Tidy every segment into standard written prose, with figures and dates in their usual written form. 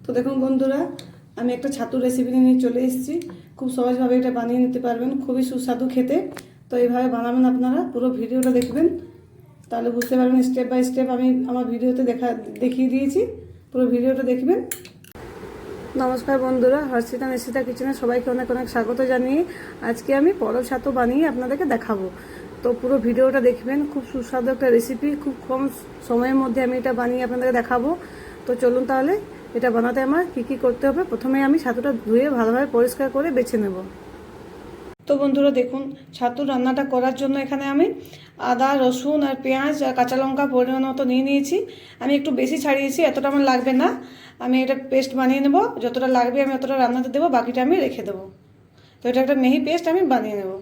তো দেখুন বন্ধুরা, আমি একটা ছাতুর রেসিপি নিয়ে চলে এসেছি। খুব সহজভাবে এটা বানিয়ে নিতে পারবেন, খুবই সুস্বাদু খেতে। তো এইভাবে বানাবেন আপনারা, পুরো ভিডিওটা দেখবেন, তাহলে বুঝতে পারবেন স্টেপ বাই স্টেপ। আমি আমার ভিডিওতে দেখিয়ে দিয়েছি, পুরো ভিডিওটা দেখবেন। নমস্কার বন্ধুরা, হর্ষিতা নিশিতা কিচেনে সবাইকে অনেক অনেক স্বাগত জানিয়ে আজকে আমি পরোটা ছাতু বানিয়ে আপনাদেরকে দেখাবো। তো পুরো ভিডিওটা দেখবেন, খুব সুস্বাদু একটা রেসিপি, খুব কম সময়ের মধ্যে আমি এটা বানিয়ে আপনাদেরকে দেখাবো। তো চলুন তাহলে এটা বানাতে আমার কি করতে হবে। প্রথমে আমি ছাতুটা ধুয়ে ভালোভাবে পরিষ্কার করে বেছে নেব। তো বন্ধুরা দেখুন, ছাতুর রান্নাটা করার জন্য এখানে আমি আদা, রসুন আর পেঁয়াজ আর কাঁচা লঙ্কা পরিমাণ মতো নিয়ে নিয়েছি। আমি একটু বেশি ছাড়িয়েছি, এতটা আমার লাগবে না। আমি এটা পেস্ট বানিয়ে নেব, যতটা লাগবে আমি অতটা রান্নাতে দেবো, বাকিটা আমি রেখে দেবো। তো এটা একটা মিহি পেস্ট আমি বানিয়ে নেব।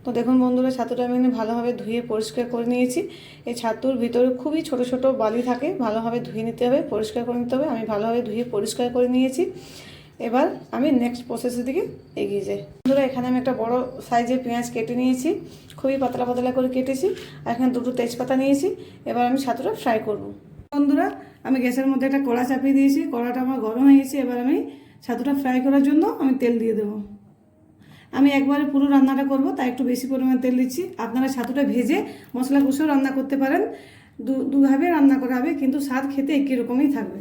তো দেখুন বন্ধুরা, ছাতুটা আমি ভালোভাবে ধুয়ে পরিষ্কার করে নিয়েছি। এই ছাতুর ভিতরে খুবই ছোট ছোট বালি থাকে, ভালোভাবে ধুয়ে নিতে হবে, পরিষ্কার করে নিতে হবে। আমি ভালোভাবে ধুয়ে পরিষ্কার করে নিয়েছি। এবার আমি নেক্সট প্রসেসের দিকে এগিয়ে যাই। বন্ধুরা, এখানে আমি একটা বড় সাইজের পেঁয়াজ কেটে নিয়েছি, খুবই পাতলা পাতলা করে কেটেছি। আর এখানে দুটো তেজপাতা নিয়েছি। এবার আমি ছাতুটা ফ্রাই করব। বন্ধুরা, আমি গ্যাসের মধ্যে একটা কড়া চাপিয়ে দিয়েছি, কড়াটা আমার গরম হয়ে গেছে। এবার আমি ছাতুটা ফ্রাই করার জন্য আমি তেল দিয়ে দেবো। আমি একবারে পুরো রান্নাটা করব, তাই একটু বেশি পরিমাণে তেল দিচ্ছি। আপনারা ছাতুটা ভেজে মশলা কষেও রান্না করতে পারেন, দুভাবে রান্না করা হবে, কিন্তু স্বাদ খেতে একই রকমই থাকবে।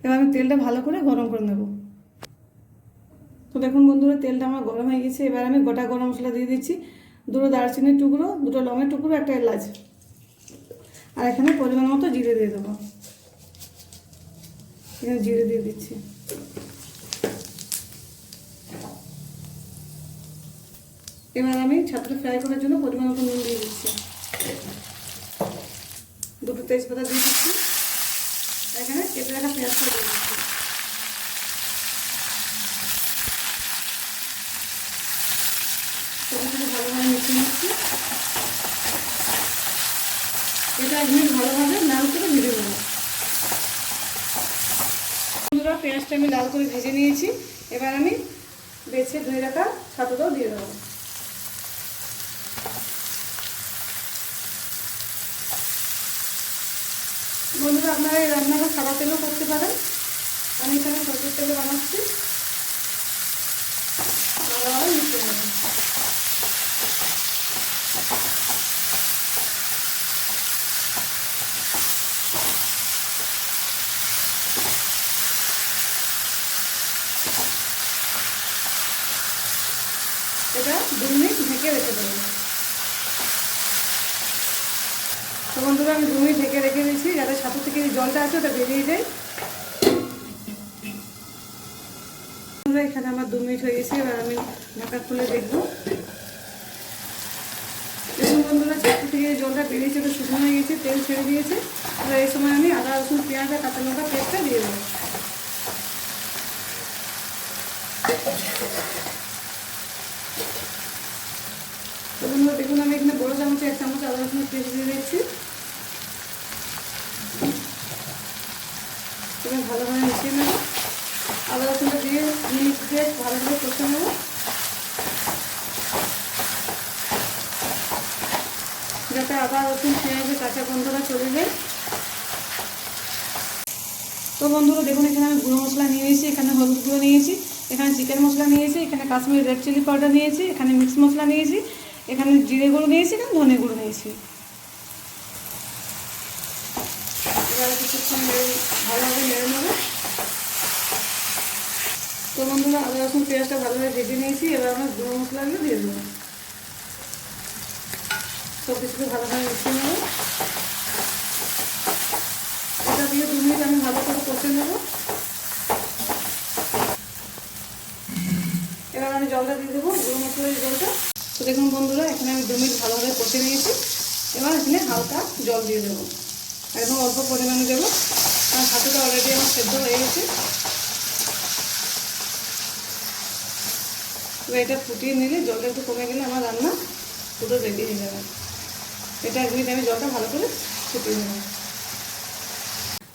এবার আমি তেলটা ভালো করে গরম করে নেব। তো দেখুন বন্ধুরা, তেলটা আমার গরম হয়ে গেছে। এবার আমি গোটা গরম মশলা দিয়ে দিচ্ছি, দুটো দারচিনির টুকরো, দুটো লংয়ের টুকরো, একটা এলাচ, আর এখানে পরিমাণ মতো জিরে দিয়ে দেবো। এখানে জিরে দিয়ে দিচ্ছি। এবার আমি ছাতুটা ফ্রাই করার জন্য পরিমাণ মতো নুন দিয়ে দিচ্ছি, দুটো তেজপাতা দিয়ে দিচ্ছি, এখানে কেটে রাখা পেঁয়াজটা দিয়ে দিচ্ছি। ভালোভাবে মিশিয়ে নিচ্ছি। এটা একদিন ভালোভাবে লাল করে ভেজে নেব। বন্ধুরা, পেঁয়াজটা আমি লাল করে ভেজে নিয়েছি। এবার আমি বেছে ধুয়ে রাখা ছাতুটাও দিয়ে দেবো। বন্ধুরা, আপনারা এই রান্নাটা সাদা তেলও করতে পারেন, আমি এখানে সরষের তেলে বানাচ্ছি। ভালোভাবে মিশিয়ে নেব। এটা 2 মিনিট ঢেকে রেখে দেবো। তো বন্ধুরা, আমি 2 মিনিট ঢেকে রেখে দিয়েছি, যাতে ছাতু থেকে যে জলটা আছে ওটা বেরিয়ে যায়। এখানে আমার 2 মিনিট হয়ে গেছে। এবার আমি ঢাকা খুলে দেখবো। দেখুন বন্ধুরা, ছাতু থেকে জলটা বেরিয়েছে, ওটা শুকনো হয়ে গেছে, তেল ছেড়ে দিয়েছে। এবার এই সময় আমি আদা, রসুন, পেঁয়াজ আর কাঁচা লঙ্কা পেস্টটা দিয়ে দেবো। তো বন্ধুরা দেখুন, আমি এখানে বড় চামচে 1 চামচ আদা রসুনের পেস্ট দিয়ে দিচ্ছি। এবার ভালোভাবে মিশিয়ে নেব। আদা রসুনটা দিয়ে মিনিট দিয়ে ভালোভাবে কষে নেব, যাতে আদা রসুন পেঁয়াজের কাঁচা গন্ধটা চলে যায়। তো বন্ধুরা দেখুন, এখানে আমি গুঁড়ো মশলা নিয়ে নিয়েছি, এখানে হলুদ গুঁড়ো নিয়েছি, এখানে চিকেন মশলা নিয়েছি, এখানে কাশ্মীরি রেড চিলি পাউডার নিয়েছি, এখানে মিক্স মশলা নিয়েছি, এখানে জিরে গুঁড়ো নিয়েছি, এখানে ধনে গুঁড়ো নিয়েছি। এবার কিছুক্ষণ ভালোভাবে নেড়ে নেব। তো বন্ধুরা, আদা রসুন পেঁয়াজটা ভালোভাবে ভেজে নিয়েছি। এবার আমরা গুঁড়ো মশলাগুলো দিয়ে দেবো, সব কিছুকে ভালোভাবে মিশিয়ে নেব। এটা দিয়ে 2 মিনিট আমি ভালো করে কষে নেব। এবার আমি জলটা দিয়ে দেবো, গুঁড়ো মশলার জলটা। তো দেখুন বন্ধুরা, এখানে আমি 2 মিনিট ভালোভাবে কষে নিয়েছি। এবার এখানে হালকা জল দিয়ে দেবো, একদম অল্প পরিমাণে দেবো, কারণ ছাতুটা অলরেডি আমার সেদ্ধ হয়ে গেছে। এবার এটা ফুটিয়ে নিলে, জলটা একটু কমে গেলে আমার রান্না পুরো রেডি হয়ে যাবে। এটা 1 মিনিট আমি জলটা ভালো করে ফুটিয়ে নেব।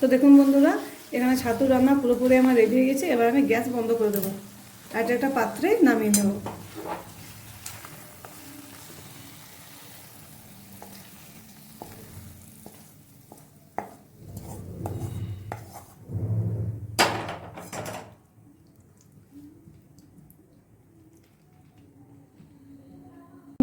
তো দেখুন বন্ধুরা, এখানে ছাতুর রান্না পুরোপুরি আমার রেডি হয়ে গেছে। এবার আমি গ্যাস বন্ধ করে দেবো, আর এটা একটা পাত্রে নামিয়ে নেব।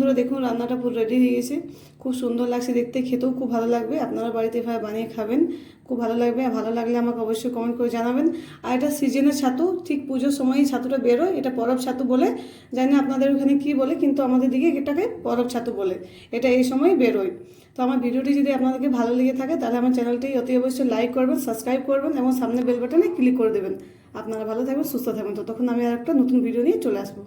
বন্ধুরা দেখুন রান্নাটা পুরো রেডি হয়ে গেছে, খুব সুন্দর লাগছে দেখতে, খেতেও খুব ভালো লাগবে। আপনারা বাড়িতে এভাবে বানিয়ে খাবেন, খুব ভালো লাগবে। আর ভালো লাগলে আমাকে অবশ্যই কমেন্ট করে জানাবেন। আর এটা সিজনের ছাতু, ঠিক পুজোর সময়ই ছাতুটা বেরোয়, এটা পরব ছাতু বলে। জানি না আপনাদের ওখানে কী বলে, কিন্তু আমাদের দিকে এটাকে পরব ছাতু বলে। এটা এই সময় বেরোয়। তো আমার ভিডিওটি যদি আপনাদেরকে ভালো লেগে থাকে তাহলে আমার চ্যানেলটি অতি অবশ্যই লাইক করবেন, সাবস্ক্রাইব করবেন এবং সামনে বেল বাটনে ক্লিক করে দেবেন। আপনারা ভালো থাকবেন, সুস্থ থাকবেন। তো তখন আমি আর একটা নতুন ভিডিও নিয়ে চলে আসবো।